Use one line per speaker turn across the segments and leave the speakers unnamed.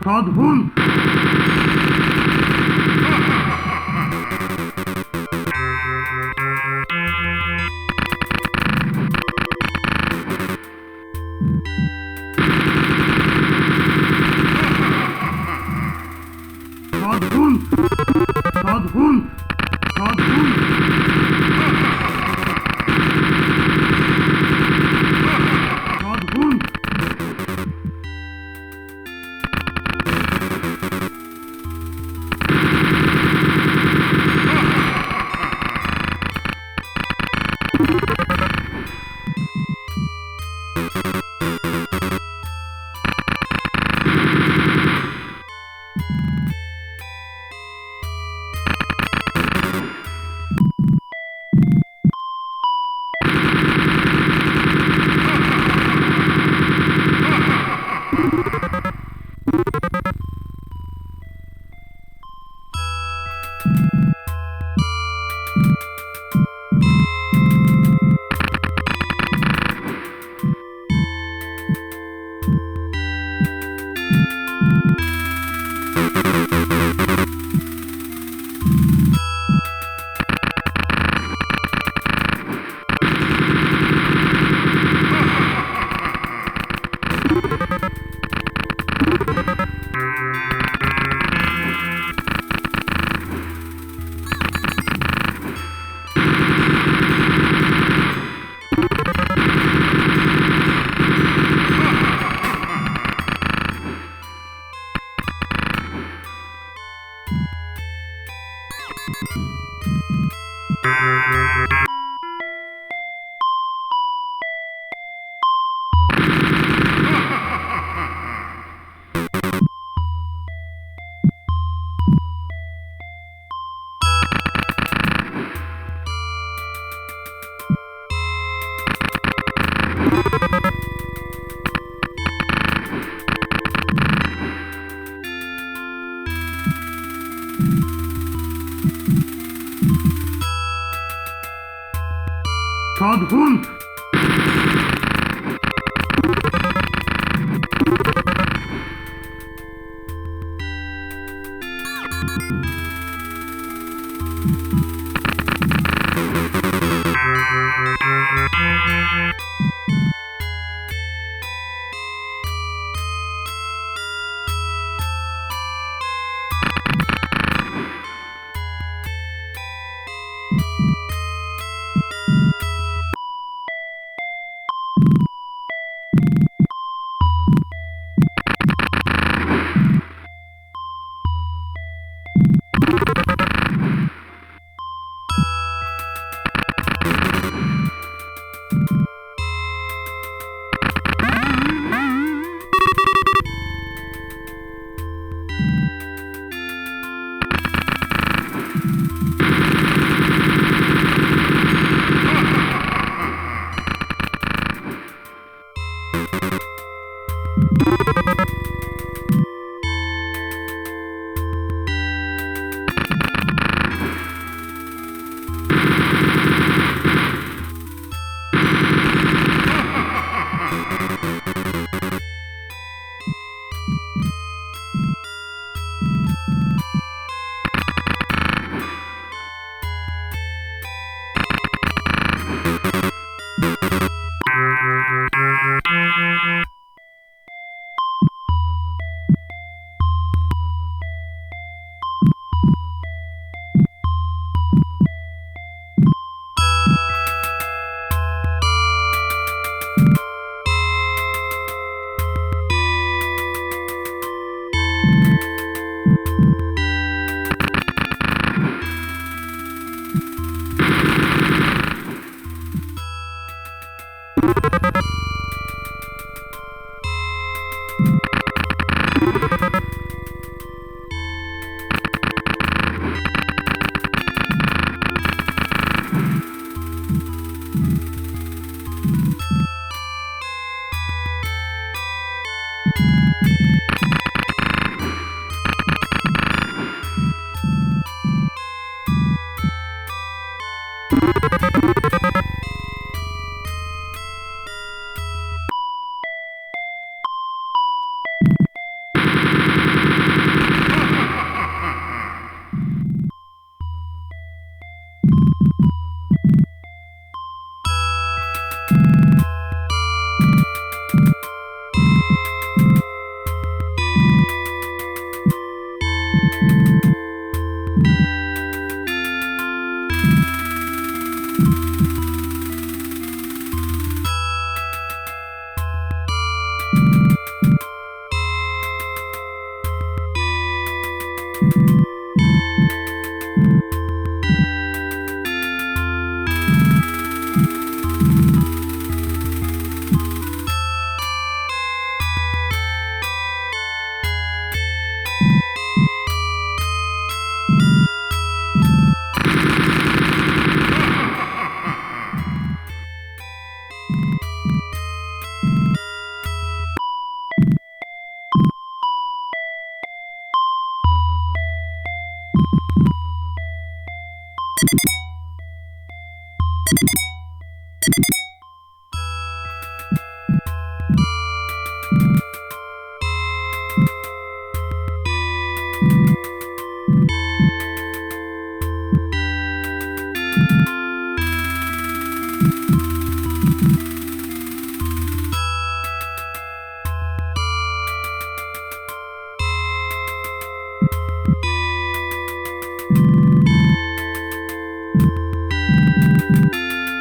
Todd Hund! Todd Hund! Todd Hund! Todd Hund! Todd Hund! Todd Hund!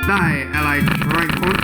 ได้อะไรไรคน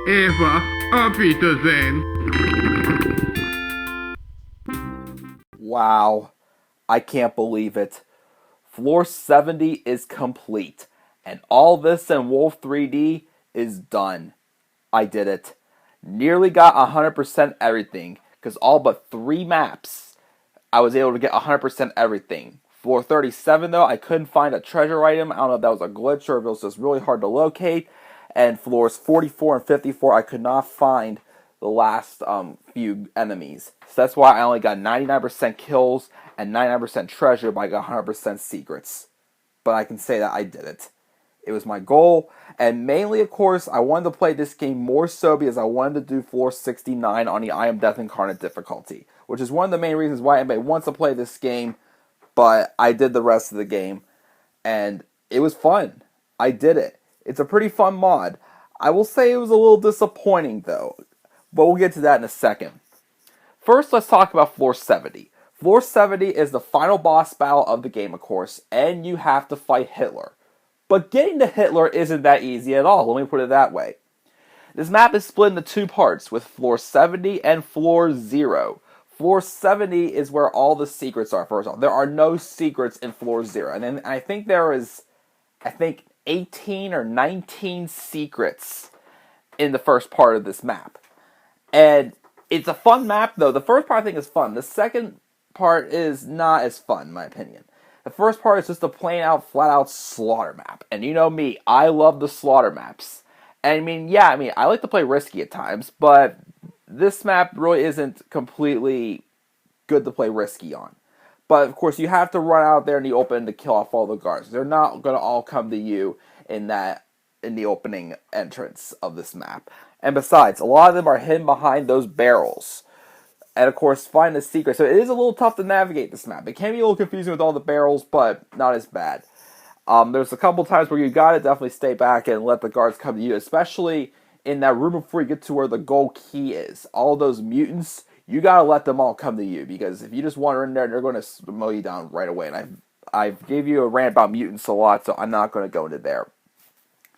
Eva, auf Wiedersehen.
Wow, I can't believe it. Floor 70 is complete, and all this in Wolf 3D is done. I did it. Nearly got 100% everything, because all but 3 maps, I was able to get 100% everything. Floor 37, though, I couldn't find a treasure item. I don't know if that was a glitch or if it was just really hard to locate. And floors 44 and 54, I could not find the last few enemies. So that's why I only got 99% kills and 99% treasure, but I got 100% secrets. But I can say that I did it. It was my goal, and mainly, of course, I wanted to play this game more so because I wanted to do floor 69 on the I Am Death Incarnate difficulty, which is one of the main reasons why anybody wants to play this game, but I did the rest of the game, and it was fun. I did it. It's a pretty fun mod. I will say it was a little disappointing, though, but we'll get to that in a second. First, let's talk about floor 70. Floor 70 is the final boss battle of the game, of course, and you have to fight Hitler. But getting to Hitler isn't that easy at all, let me put it that way. This map is split into 2 parts, with floor 70 and floor 0. Floor 70 is where all the secrets are, first of all. There are no secrets in floor 0. And then I think there is, 18 or 19 secrets in the first part of this map. And it's a fun map, though. The first part I think is fun. The second part is not as fun, in my opinion. The first part is just a plain out, flat out slaughter map. And you know me, I love the slaughter maps. And I like to play risky at times, but this map really isn't completely good to play risky on. But of course, you have to run out there in the open to kill off all the guards. They're not going to all come to you in the opening entrance of this map. And besides, a lot of them are hidden behind those barrels. And of course, find the secret. So it is a little tough to navigate this map. It can be a little confusing with all the barrels, but not as bad. There's a couple times where you gotta definitely stay back and let the guards come to you, especially in that room before you get to where the gold key is. All those mutants, you gotta let them all come to you, because if you just wander in there, they're going to mow you down right away. And I've gave you a rant about mutants a lot, so I'm not going to go into there.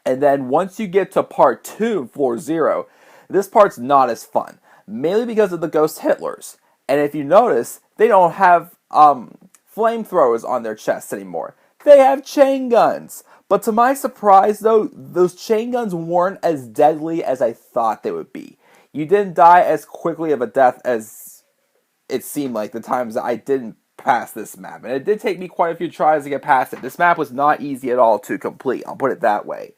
And then once you get to part 2, floor 0, this part's not as fun. Mainly because of the Ghost Hitlers. And if you notice, they don't have flamethrowers on their chests anymore. They have chain guns. But to my surprise, though, those chain guns weren't as deadly as I thought they would be. You didn't die as quickly of a death as it seemed like the times that I didn't pass this map. And it did take me quite a few tries to get past it. This map was not easy at all to complete. I'll put it that way.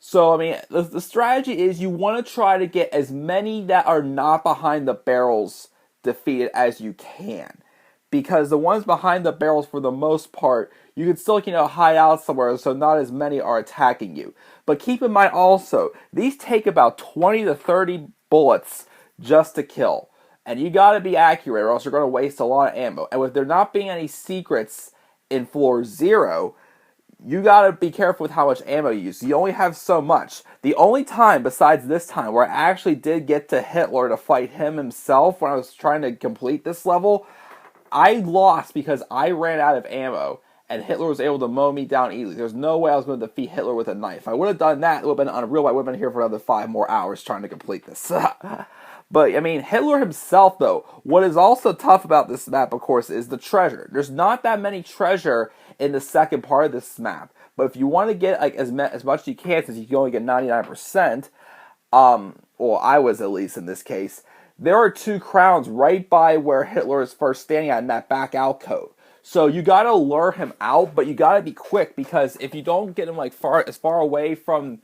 So, I mean, the strategy is you want to try to get as many that are not behind the barrels defeated as you can. Because the ones behind the barrels, for the most part, you can still, hide out somewhere, so not as many are attacking you. But keep in mind also, these take about 20 to 30 bullets just to kill. And you gotta be accurate, or else you're going to waste a lot of ammo. And with there not being any secrets in floor 0, you gotta be careful with how much ammo you use. You only have so much. The only time, besides this time, where I actually did get to Hitler to fight him himself when I was trying to complete this level, I lost because I ran out of ammo, and Hitler was able to mow me down easily. There's no way I was going to defeat Hitler with a knife. If I would have done that, it would have been unreal. I would have been here for another 5 more hours trying to complete this. But, I mean, Hitler himself, though, what is also tough about this map, of course, is the treasure. There's not that many treasure in the second part of this map. But if you want to get as much as you can, since you can only get 99%, well, I was at least in this case, there are 2 crowns right by where Hitler is first standing at in that back alcove. So you gotta lure him out, but you gotta be quick, because if you don't get him as far away from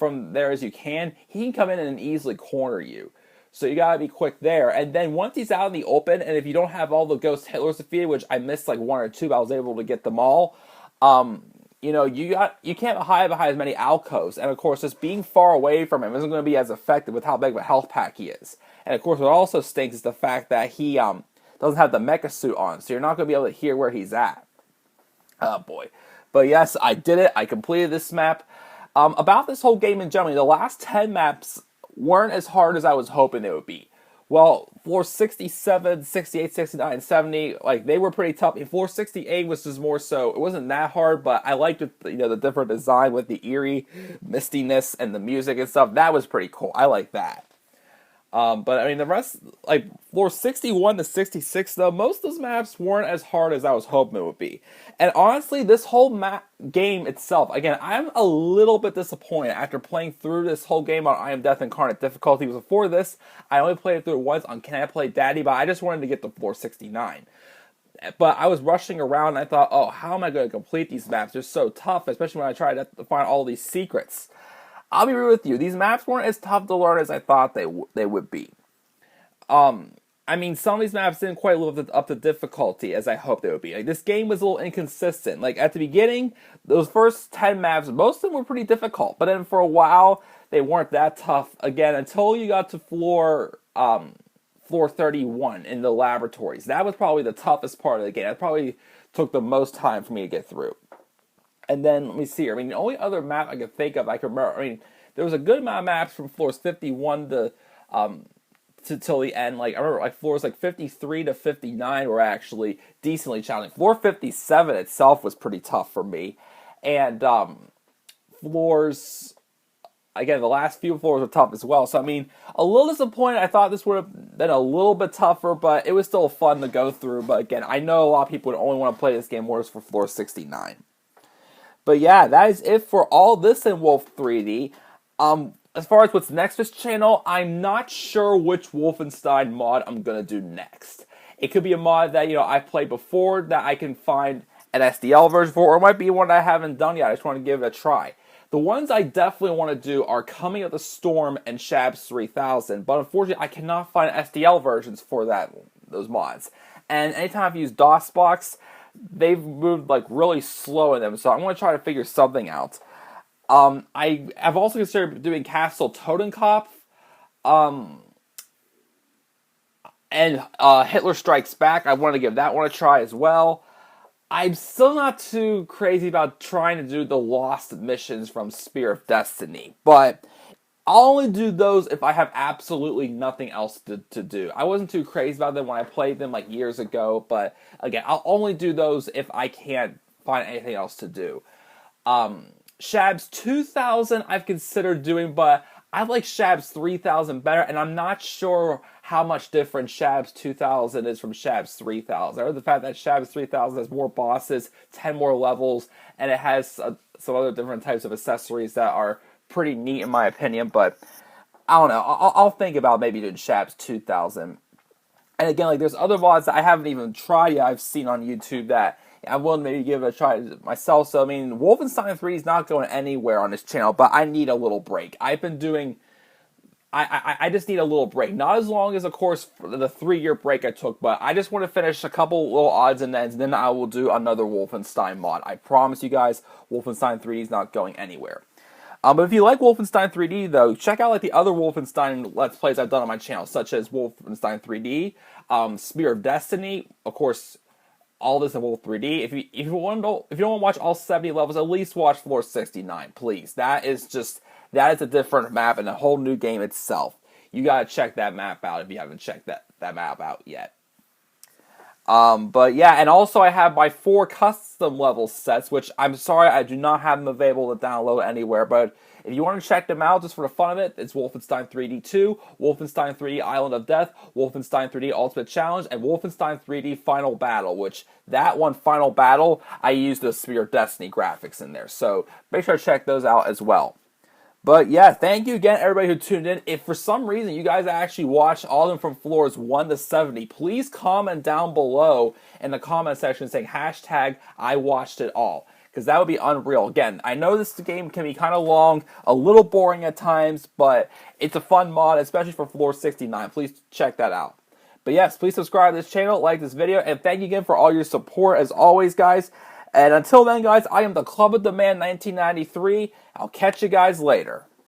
there as you can, he can come in and easily corner you. So you gotta be quick there. And then once he's out in the open, and if you don't have all the Ghost Hitlers defeated, which I missed 1 or 2, but I was able to get them all, you can't hide behind as many alcoves. And of course, just being far away from him isn't going to be as effective with how big of a health pack he is. And of course, what also stinks is the fact that he doesn't have the mecha suit on, so you're not going to be able to hear where he's at. Oh boy. But yes, I did it. I completed this map. About this whole game in general, the last 10 maps weren't as hard as I was hoping they would be. Well, floor 67, 68, 69, 70, they were pretty tough. And floor 68 was just more so, it wasn't that hard, but I liked it, the different design with the eerie mistiness and the music and stuff. That was pretty cool. I like that. But I mean, the rest, floor 61 to 66, though, most of those maps weren't as hard as I was hoping it would be. And honestly, this whole game itself, again, I'm a little bit disappointed after playing through this whole game on I Am Death Incarnate difficulty. Before this, I only played it through once on Can I Play Daddy, but I just wanted to get to floor 69. But I was rushing around, and I thought, oh, how am I going to complete these maps? They're so tough, especially when I tried to find all these secrets. I'll be real with you. These maps weren't as tough to learn as I thought they would be. I mean, some of these maps didn't quite live up to difficulty as I hoped they would be. This game was a little inconsistent. At the beginning, those first 10 maps, most of them were pretty difficult. But then for a while, they weren't that tough. Again, until you got to floor 31 in the laboratories. That was probably the toughest part of the game. That probably took the most time for me to get through. And then, let me see here. I mean, the only other map I could think of, I can remember, I mean, there was a good amount of maps from floors 51 to till the end. I remember, floors 53 to 59 were actually decently challenging. Floor 57 itself was pretty tough for me. And floors, again, the last few floors were tough as well. So, I mean, a little disappointed. I thought this would have been a little bit tougher, but it was still fun to go through. But again, I know a lot of people would only want to play this game more for floor 69. But yeah, that is it for all this in Wolf 3D. As far as what's next for this channel, I'm not sure which Wolfenstein mod I'm going to do next. It could be a mod that, I've played before that I can find an SDL version for, or it might be one that I haven't done yet. I just want to give it a try. The ones I definitely want to do are Coming of the Storm and Shabs 3000, but unfortunately I cannot find SDL versions for those mods. And anytime I've used DOSBox, they've moved like really slow in them, so I'm going to try to figure something out. I have also considered doing Castle Totenkopf, and Hitler Strikes Back. I want to give that one a try as well. I'm still not too crazy about trying to do the lost missions from Spear of Destiny, but I'll only do those if I have absolutely nothing else to do. I wasn't too crazy about them when I played them like years ago, but again, I'll only do those if I can't find anything else to do. Shabs 2000 I've considered doing, but I like Shabs 3000 better, and I'm not sure how much different Shabs 2000 is from Shabs 3000. I heard the fact that Shabs 3000 has more bosses, 10 more levels, and it has some other different types of accessories that are pretty neat in my opinion, but I don't know. I'll think about maybe doing Shabs 2000. And again, like there's other mods that I haven't even tried yet. I've seen on YouTube that I'm willing to maybe give it a try myself. So I mean, Wolfenstein 3 is not going anywhere on this channel, but I need a little break. I've been doing. I just need a little break. Not as long as, of course, the 3-year break I took, but I just want to finish a couple little odds and ends, and then I will do another Wolfenstein mod. I promise you guys, Wolfenstein 3D is not going anywhere. But if you like Wolfenstein 3D, though, check out like the other Wolfenstein Let's Plays I've done on my channel, such as Wolfenstein 3D, Spear of Destiny, of course, all this in Wolf 3D. If you don't want to watch all 70 levels, at least watch Floor 69, please. That is a different map and a whole new game itself. You gotta check that map out if you haven't checked that map out yet. But yeah, and also I have my 4 custom level sets, which I'm sorry I do not have them available to download anywhere, but if you want to check them out just for the fun of it, it's Wolfenstein 3D 2, Wolfenstein 3D Island of Death, Wolfenstein 3D Ultimate Challenge, and Wolfenstein 3D Final Battle, which that one, Final Battle, I used the Spear of Destiny graphics in there, so make sure to check those out as well. But yeah, thank you again everybody who tuned in. If for some reason you guys actually watched all of them from floors 1 to 70, please comment down below in the comment section saying hashtag I watched it all, because that would be unreal. Again, I know this game can be kind of long, a little boring at times, but it's a fun mod, especially for floor 69. Please check that out. But yes, please subscribe to this channel, like this video, and thank you again for all your support as always, guys. And until then, guys, I am the Club of the Man 1993. I'll catch you guys later.